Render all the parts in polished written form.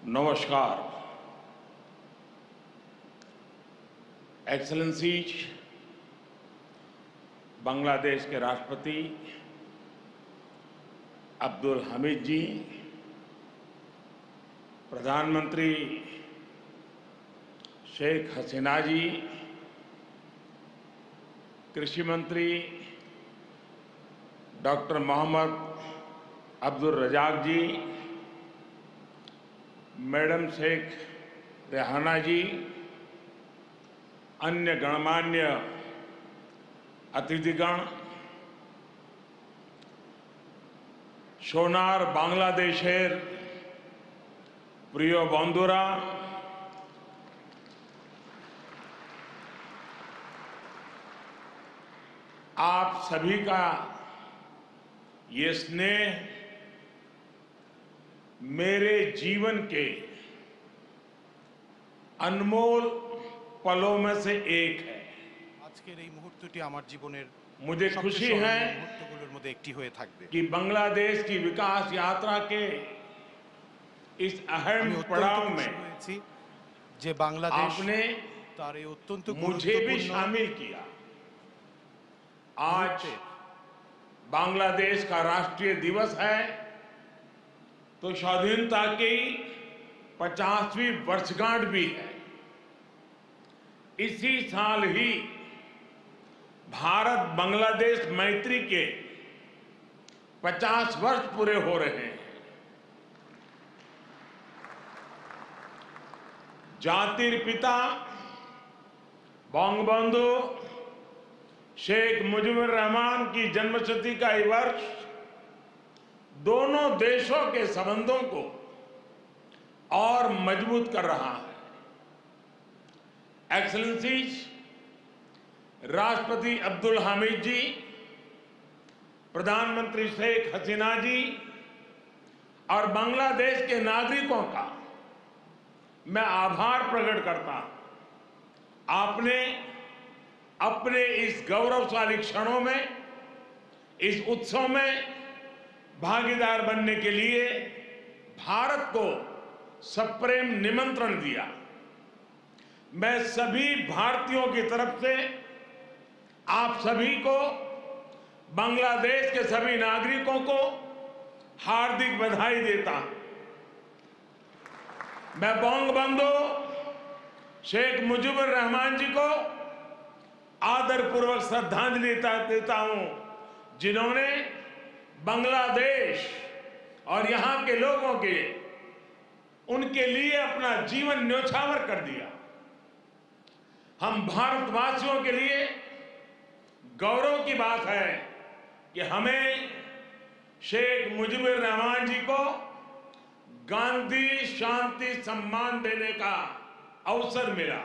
नमस्कार। एक्सेलेंसीज, बांग्लादेश के राष्ट्रपति अब्दुल हमीद जी, प्रधानमंत्री शेख हसीना जी, कृषि मंत्री डॉक्टर मोहम्मद अब्दुल रजाक जी, मैडम शेख रेहाना जी, अन्य गणमान्य अतिथिगण, सोनार बांग्लादेशेर प्रिय बंधुरा, आप सभी का ये स्नेह मेरे जीवन के अनमोल पलों में से एक है। আজকের এই মুহূর্তটি আমার জীবনের मुझे खुशी है মুহূর্তগুলোর মধ্যে একটি হয়ে থাকবে। कि बांग्लादेश की विकास यात्रा के इस अहम আমি অত্যন্ত पड़ाव খুশি में হয়েছি যে বাংলাদেশ आपने তার এই অত্যন্ত मुझे भी গুরুত্বপূর্ণ शामिल किया। आज बांग्लादेश का राष्ट्रीय दिवस है, तो स्वाधीनता की 50वीं वर्षगांठ भी है। इसी साल ही भारत बांग्लादेश मैत्री के 50 वर्ष पूरे हो रहे हैं। जातिर पिता बंगबंधु शेख मुजीबुर रहमान की जन्मशती का ये वर्ष दोनों देशों के संबंधों को और मजबूत कर रहा है। एक्सेलेंसीज, राष्ट्रपति अब्दुल हमीद जी, प्रधानमंत्री शेख हसीना जी और बांग्लादेश के नागरिकों का मैं आभार प्रकट करता हूं। आपने अपने इस गौरवशाली क्षणों में, इस उत्सव में भागीदार बनने के लिए भारत को सप्रेम निमंत्रण दिया। मैं सभी भारतीयों की तरफ से आप सभी को, बांग्लादेश के सभी नागरिकों को हार्दिक बधाई देता हूं। मैं बंगबंधु शेख मुजीबुर रहमान जी को आदरपूर्वक श्रद्धांजलि देता हूं, जिन्होंने बांग्लादेश और यहां के लोगों के उनके लिए अपना जीवन न्यौछावर कर दिया। हम भारतवासियों के लिए गौरव की बात है कि हमें शेख मुजीबुर रहमान जी को गांधी शांति सम्मान देने का अवसर मिला।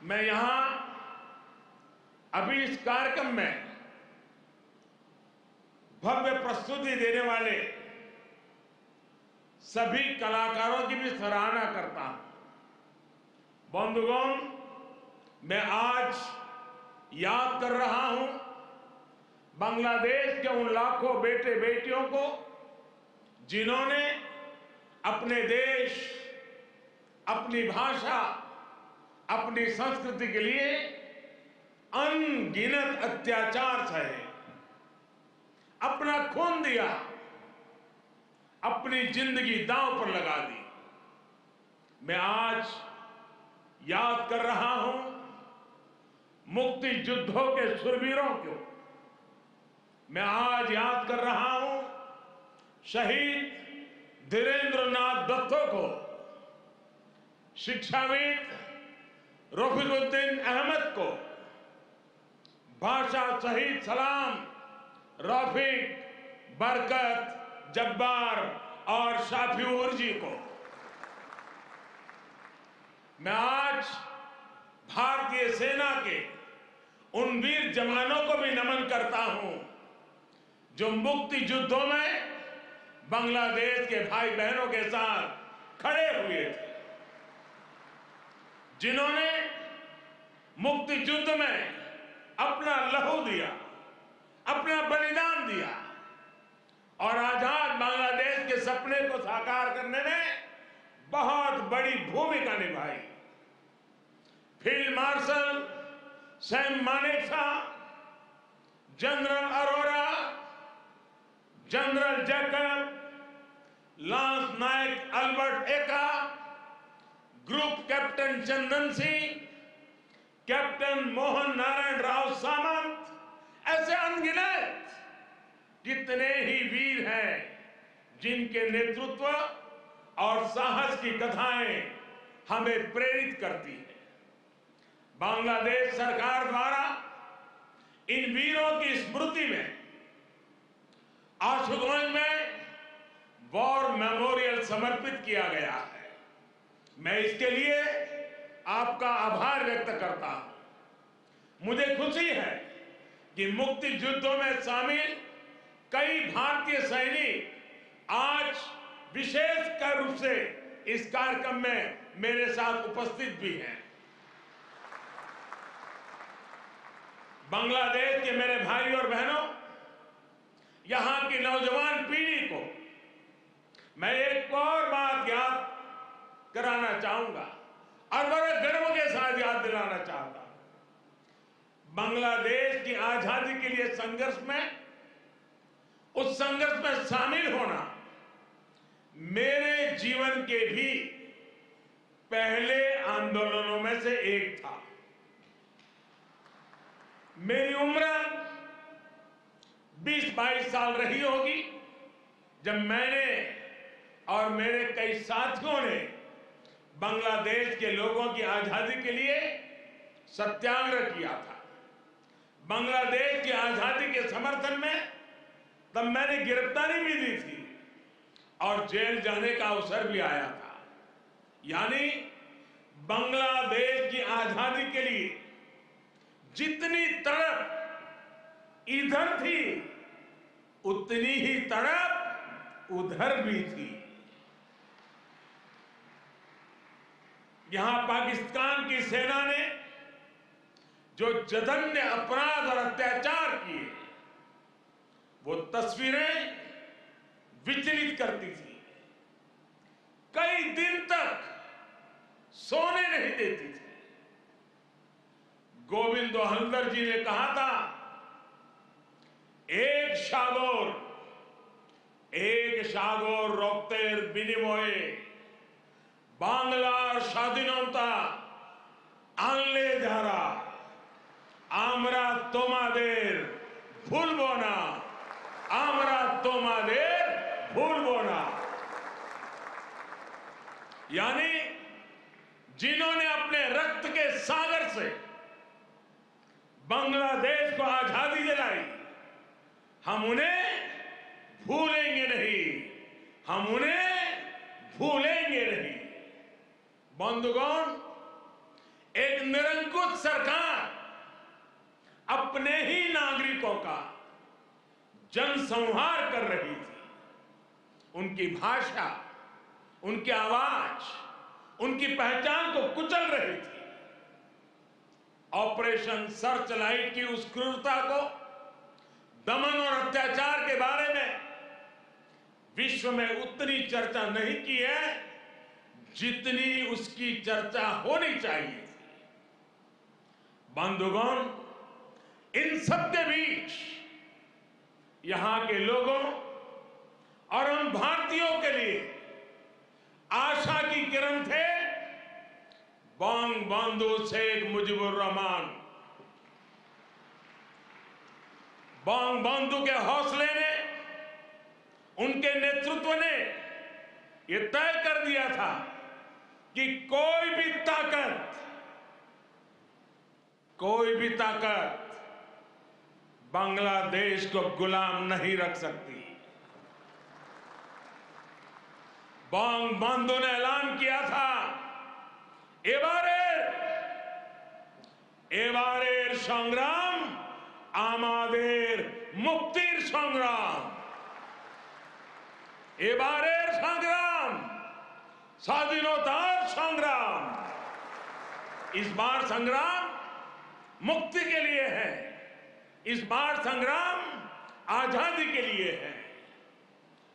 मैं यहां अभी इस कार्यक्रम में भव्य प्रस्तुति देने वाले सभी कलाकारों की भी सराहना करता हूं। बंधुगण, मैं आज याद कर रहा हूं बांग्लादेश के उन लाखों बेटे बेटियों को जिन्होंने अपने देश, अपनी भाषा, अपनी संस्कृति के लिए अनगिनत अत्याचार सहे, अपना खून दिया, अपनी जिंदगी दांव पर लगा दी। मैं आज याद कर रहा हूं मुक्ति युद्धों के शूरवीरों को। मैं आज याद कर रहा हूं शहीद धीरेंद्रनाथ दत्तो को, शिक्षाविद रफीकुद्दीन अहमद को, भाषा शहीद सलाम, रफीक, बरकत, जब्बार और शाफिऊर जी को। मैं आज भारतीय सेना के उन वीर जवानों को भी नमन करता हूं जो मुक्ति युद्धों में बांग्लादेश के भाई बहनों के साथ खड़े हुए थे, जिन्होंने मुक्ति युद्ध में अपना लहू दिया, अपना बलिदान दिया और आजाद बांग्लादेश के सपने को साकार करने में बहुत बड़ी भूमिका निभाई। Field marshal Sam Manekshaw, general Arora, general Jacob, lance Naik Albert Ekka, group captain Chandan Singh, captain Mohan Narayan Rao Samant, ऐसे अनगिनत कितने ही वीर हैं जिनके नेतृत्व और साहस की कथाएं हमें प्रेरित करती हैं। बांग्लादेश सरकार द्वारा इन वीरों की स्मृति में आशुगंज में वॉर मेमोरियल समर्पित किया गया है। मैं इसके लिए आपका आभार व्यक्त करता हूं। मुझे खुशी है कि मुक्ति युद्धों में शामिल कई भारतीय सैनिक आज विशेष रूप से इस कार्यक्रम में मेरे साथ उपस्थित भी हैं। बांग्लादेश के मेरे भाई और बहनों, यहां की नौजवान पीढ़ी को मैं एक और बात याद कराना चाहूंगा और बड़े गर्व के साथ याद दिलाना चाहता हूं। बांग्लादेश की आजादी के लिए संघर्ष में, उस संघर्ष में शामिल होना मेरे जीवन के भी पहले आंदोलनों में से एक था। मेरी उम्र 20-22 साल रही होगी जब मैंने और मेरे कई साथियों ने बांग्लादेश के लोगों की आजादी के लिए सत्याग्रह किया था। बांग्लादेश की आजादी के समर्थन में तब मैंने गिरफ्तारी भी दी थी और जेल जाने का अवसर भी आया था। यानी बांग्लादेश की आजादी के लिए जितनी तड़प इधर थी उतनी ही तड़प उधर भी थी। यहां पाकिस्तान की सेना ने जो जघन्य अपराध और अत्याचार किए वो तस्वीरें विचलित करती थी। कई दिन तक सोने नहीं देती थी। गोविंद हल्दर जी ने कहा था, एक সাগর রক্তের বিনিময়ে বাংলার স্বাধীনতা আনলে যারা, আমরা তোমাদের ভুলবো না, আমরা তোমাদের ভুলবো না। यानी जिन्होंने अपने रक्त के सागर से बांग्लादेश को आजादी दिलाई, हम उन्हें भूलेंगे नहीं, हम उन्हें भूलेंगे नहीं। बंधुगण, एक निरंकुश सरकार अपने ही नागरिकों का जनसंहार कर रही थी। उनकी भाषा, उनकी आवाज, उनकी पहचान को कुचल रही थी। ऑपरेशन सर्च लाइट की उस क्रूरता को, दमन और अत्याचार के बारे में विश्व में उतनी चर्चा नहीं की है जितनी उसकी चर्चा होनी चाहिए थी। बंधुगण, इन सबके बीच यहां के लोगों और हम भारतीयों के लिए आशा की किरण थे बंगबंधु शेख मुजीबुर रहमान। बंगबंधु के हौसले ने, उनके नेतृत्व ने यह तय कर दिया था कि कोई भी ताकत बांग्लादेश को गुलाम नहीं रख सकती। बंगबंधु ने ऐलान किया था, এবারের সংগ্রাম আমাদের মুক্তির সংগ্রাম। এবারের সংগ্রাম স্বাধীনতার সংग्राम। इस बार संग्राम मुक्ति के लिए है, इस बार संग्राम आजादी के लिए है।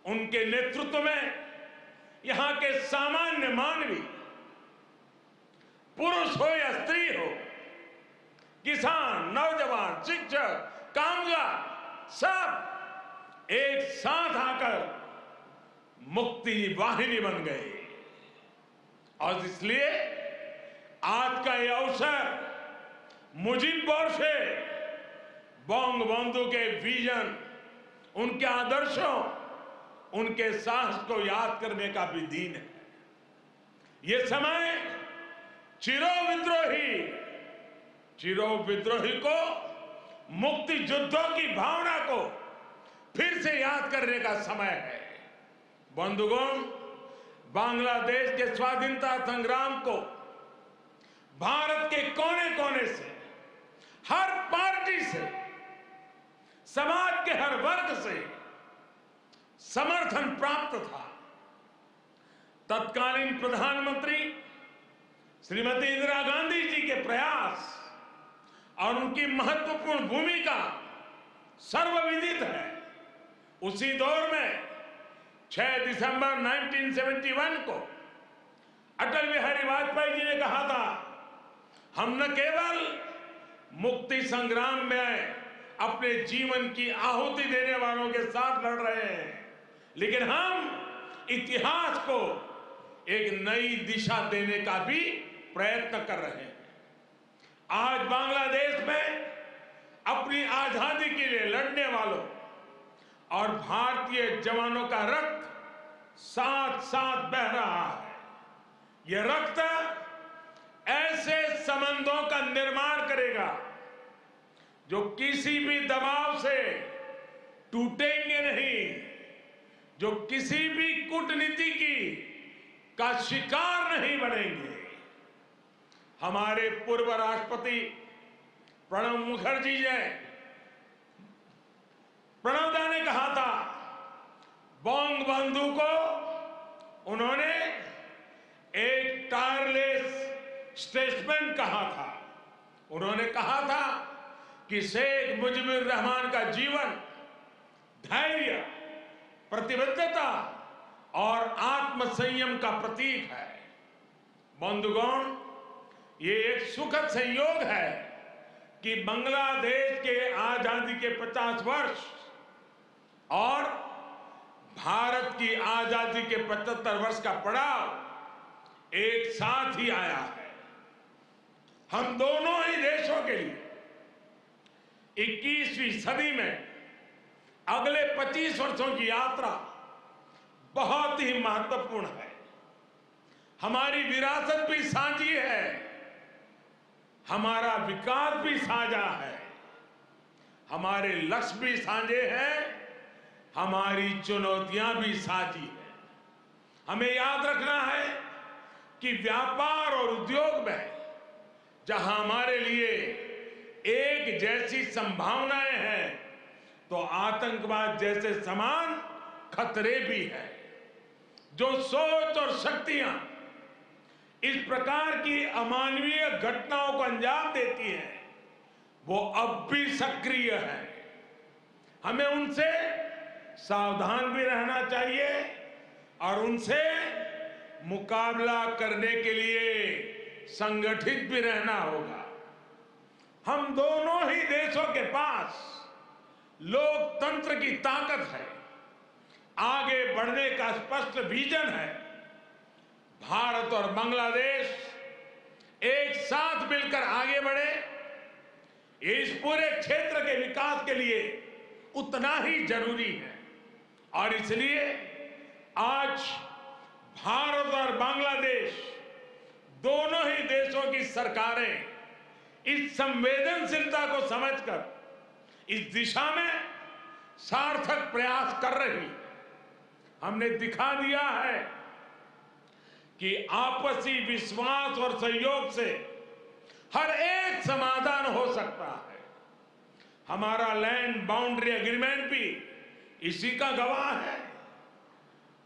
उनके नेतृत्व में यहां के सामान्य मानवी, पुरुष हो या स्त्री हो, किसान, नौजवान, शिक्षक, कामगार, सब एक साथ आकर मुक्ति वाहिनी बन गए। और इसलिए आज का यह अवसर मुजीब बोरसे बंगबंधु के विजन, उनके आदर्शों, उनके साहस को याद करने का भी दिन है। ये समय चिरो विद्रोही को, मुक्ति युद्धों की भावना को फिर से याद करने का समय है। बंधुगण, बांग्लादेश के स्वाधीनता संग्राम को भारत के कोने कोने से, हर पार्टी से, समाज के हर वर्ग से समर्थन प्राप्त था। तत्कालीन प्रधानमंत्री श्रीमती इंदिरा गांधी जी के प्रयास और उनकी महत्वपूर्ण भूमिका सर्वविदित है। उसी दौर में 6 दिसंबर 1971 को अटल बिहारी वाजपेयी जी ने कहा था, हम न केवल मुक्ति संग्राम में अपने जीवन की आहुति देने वालों के साथ लड़ रहे हैं, लेकिन हम इतिहास को एक नई दिशा देने का भी प्रयत्न कर रहे हैं। आज बांग्लादेश में अपनी आजादी के लिए लड़ने वालों और भारतीय जवानों का रक्त साथ साथ बह रहा है। यह रक्त ऐसे संबंधों का निर्माण करेगा जो किसी भी दबाव से टूटेंगे नहीं, जो किसी भी कूटनीति का शिकार नहीं बनेंगे। हमारे पूर्व राष्ट्रपति प्रणब मुखर्जी ने, प्रणबदा ने कहा था, बंगबंधु को उन्होंने एक टायरलेस स्टेट्समैन कहा था। उन्होंने कहा था कि शेख मुजीबुर रहमान का जीवन धैर्य, प्रतिबद्धता और आत्मसंयम का प्रतीक है। बंधुगण, ये एक सुखद संयोग है कि बांग्लादेश के आजादी के 50 वर्ष और भारत की आजादी के 75 वर्ष का पड़ाव एक साथ ही आया है। हम दोनों ही देशों के लिए 21वीं सदी में अगले 25 वर्षों की यात्रा बहुत ही महत्वपूर्ण है। हमारी विरासत भी साझी है, हमारा विकास भी साझा है, हमारे लक्ष्य भी साझे हैं, हमारी चुनौतियां भी साझी हैं। हमें याद रखना है कि व्यापार और उद्योग में जहां हमारे लिए एक जैसी संभावनाएं हैं, तो आतंकवाद जैसे समान खतरे भी हैं। जो सोच और शक्तियां इस प्रकार की अमानवीय घटनाओं को अंजाम देती हैं, वो अब भी सक्रिय है। हमें उनसे सावधान भी रहना चाहिए और उनसे मुकाबला करने के लिए संगठित भी रहना होगा। हम दोनों ही देशों के पास लोकतंत्र की ताकत है, आगे बढ़ने का स्पष्ट विजन है। भारत और बांग्लादेश एक साथ मिलकर आगे बढ़े, ये इस पूरे क्षेत्र के विकास के लिए उतना ही जरूरी है। और इसलिए आज भारत और बांग्लादेश दोनों ही देशों की सरकारें इस संवेदनशीलता को समझकर इस दिशा में सार्थक प्रयास कर रही है। हमने दिखा दिया है कि आपसी विश्वास और सहयोग से हर एक समाधान हो सकता है। हमारा लैंड बाउंड्री एग्रीमेंट भी इसी का गवाह है।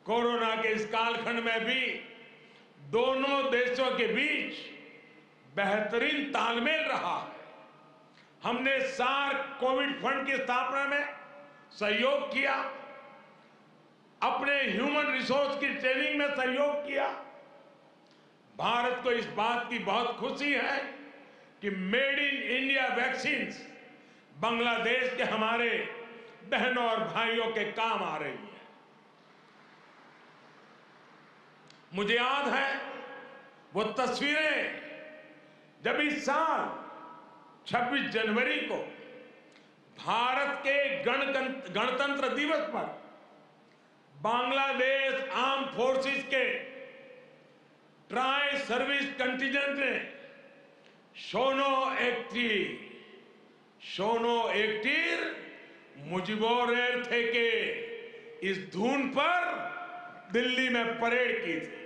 कोरोना के इस कालखंड में भी दोनों देशों के बीच बेहतरीन तालमेल रहा है। हमने सार्क कोविड फंड की स्थापना में सहयोग किया। अपने ह्यूमन रिसोर्स की ट्रेनिंग में सहयोग किया। भारत को इस बात की बहुत खुशी है कि made in India vaccines Bangladesh के हमारे बहनों और भाइयों के काम आ रही है। मुझे याद है वो तस्वीरें जब इस साल 26 जनवरी को भारत के गणतंत्र दिवस पर बांग्लादेश आर्म फोर्सेस के ट्राई सर्विस कंटिजेंट ने शोनो एक्टिर मुजिबोरेर थे के इस धुन पर दिल्ली में परेड की थी।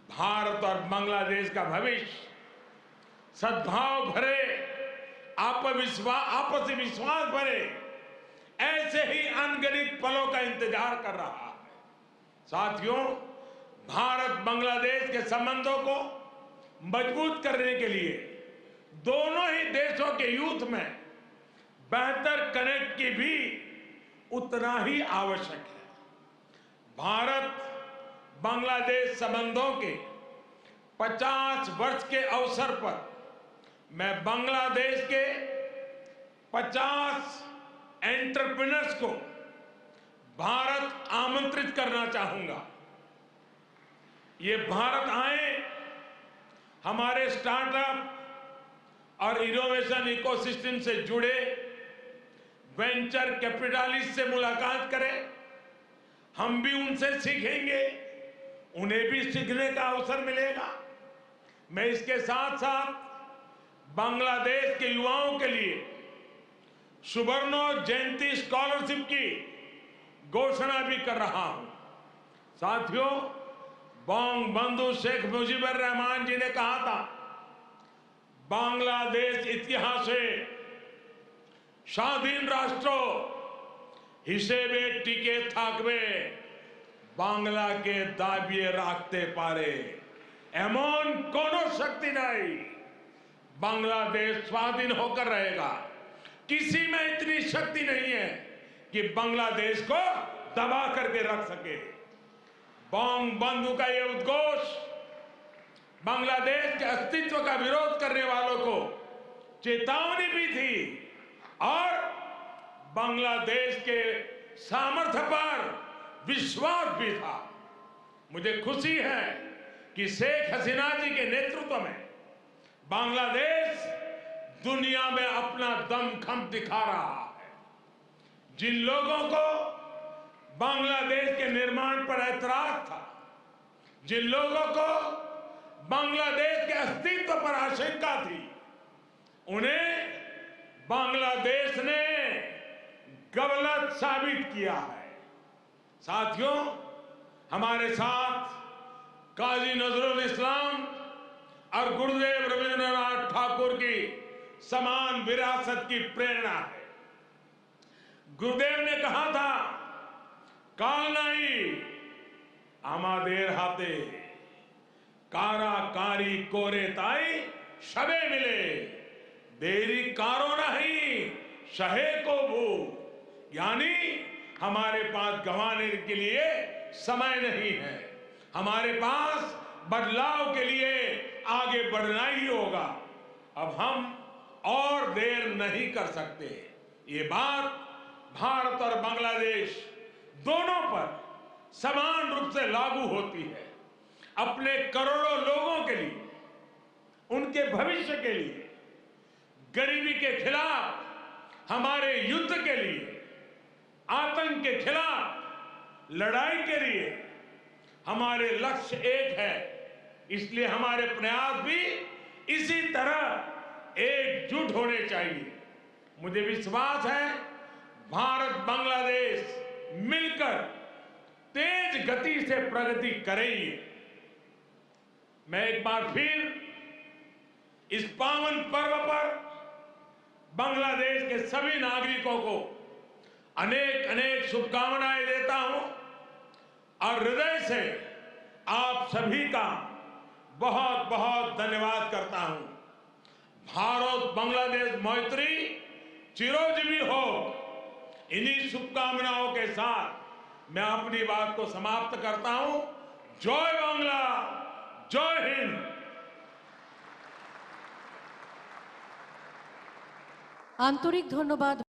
भारत और बांग्लादेश का भविष्य सद्भाव भरे, आपसी विश्वास भरे ऐसे ही अनगिनत पलों का इंतजार कर रहा है। साथियों, भारत बांग्लादेश के संबंधों को मजबूत करने के लिए दोनों ही देशों के यूथ में बेहतर कनेक्ट की भी उतना ही आवश्यक है। भारत बांग्लादेश संबंधों के 50 वर्ष के अवसर पर मैं बांग्लादेश के 50 एंटरप्रेन्योर्स को भारत आमंत्रित करना चाहूंगा। ये भारत आए, हमारे स्टार्टअप और इनोवेशन इकोसिस्टम से जुड़े वेंचर कैपिटलिस्ट से मुलाकात करें। हम भी उनसे सीखेंगे, उन्हें भी सीखने का अवसर मिलेगा। मैं इसके साथ साथ बांग्लादेश के युवाओं के लिए सुवर्णो जयंती स्कॉलरशिप की घोषणा भी कर रहा हूं। साथियों, बंधु शेख मुजीबुर रहमान जी ने कहा था, बांग्लादेश इतिहासे स्वाधीन राष्ट्र हिसेबे टिके थाकबे, बांग्ला के दाबिए राखते पारे एमन कोनो शक्ति नहीं। बांग्लादेश स्वाधीन होकर रहेगा। किसी में इतनी शक्ति नहीं है कि बांग्लादेश को दबा करके रख सके। बंधु का यह उद्घोष बांग्लादेश के अस्तित्व का विरोध करने वालों को चेतावनी भी थी और बांग्लादेश के सामर्थ्य पर विश्वास भी था। मुझे खुशी है कि शेख हसीना जी के नेतृत्व में बांग्लादेश दुनिया में अपना दमखम दिखा रहा है। जिन लोगों को बांग्लादेश के निर्माण पर ऐतराज था, जिन लोगों को बांग्लादेश के अस्तित्व पर आशंका थी, उन्हें बांग्लादेश ने गलत साबित किया है। साथियों, हमारे साथ काजी नजरुल इस्लाम और गुरुदेव रविंद्रनाथ ठाकुर की समान विरासत की प्रेरणा है। गुरुदेव ने कहा था, काल नहीं आमादेर हाथे काराकारी कोरे ताई शबे मिले, देरी कारो नहीं शहे को भू। यानी हमारे पास गंवाने के लिए समय नहीं है, हमारे पास बदलाव के लिए आगे बढ़ना ही होगा। अब हम और देर नहीं कर सकते। ये बात भारत और बांग्लादेश दोनों पर समान रूप से लागू होती है। अपने करोड़ों लोगों के लिए, उनके भविष्य के लिए, गरीबी के खिलाफ हमारे युद्ध के लिए, आतंक के खिलाफ लड़ाई के लिए हमारे लक्ष्य एक है। इसलिए हमारे प्रयास भी इसी तरह एकजुट होने चाहिए। मुझे विश्वास है भारत बांग्लादेश मिलकर तेज गति से प्रगति करेंगे। मैं एक बार फिर इस पावन पर्व पर बांग्लादेश के सभी नागरिकों को अनेक अनेक शुभकामनाएं देता हूं और हृदय से आप सभी का बहुत बहुत धन्यवाद करता हूं। भारत बांग्लादेश मैत्री चिरंजीवी हो। इन्हीं शुभकामनाओं के साथ मैं अपनी बात को समाप्त करता हूं। जय बांग्ला, जय हिंद। আন্তরিক ধন্যবাদ।